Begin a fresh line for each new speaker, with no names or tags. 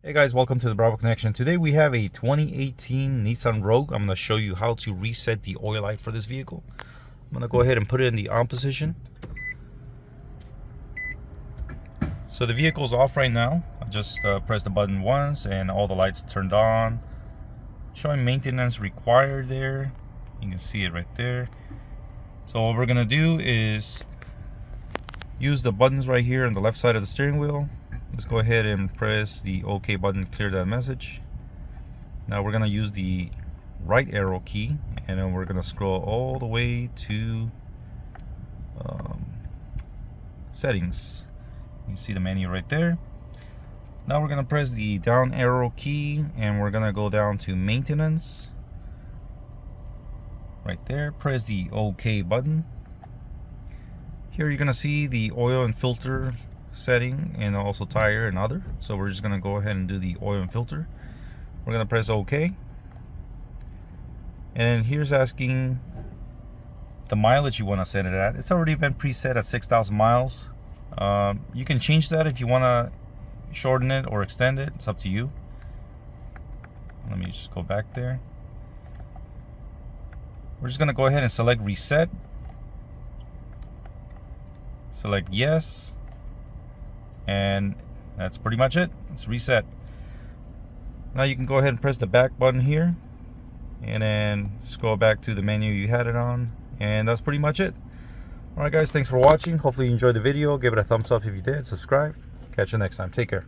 Hey guys, welcome to the Bravo Connection. Today we have a 2018 Nissan Rogue. I'm going to show you how to reset the oil light for this vehicle. I'm going to go ahead and put it in the on position. So the vehicle's off right now. I just press the button once and all the lights turned on. Showing maintenance required there. You can see it right there. So what we're going to do is use the buttons right here on the left side of the steering wheel. Let's go ahead and press the OK button to clear that message. Now we're going to use the right arrow key and then we're going to scroll all the way to settings. You see the menu right there. Now we're going to press the down arrow key and we're going to go down to maintenance. Right there, press the OK button. Here you're going to see the oil and filter setting and also tire and other. So we're just going to go ahead and do the oil and filter. We're going to press OK. And here's asking the mileage you want to set it at. It's already been preset at 6,000 miles. You can change that if you want to shorten it or extend it. It's up to you. Let me just go back there. We're just going to go ahead and select reset. Select yes. And that's pretty much it. It's reset. Now you can go ahead and press the back button here and then scroll back to the menu you had it on, and that's pretty much it. Alright guys, thanks for watching. Hopefully you enjoyed the video. Give it a thumbs up if you did. Subscribe. Catch you next time. Take care.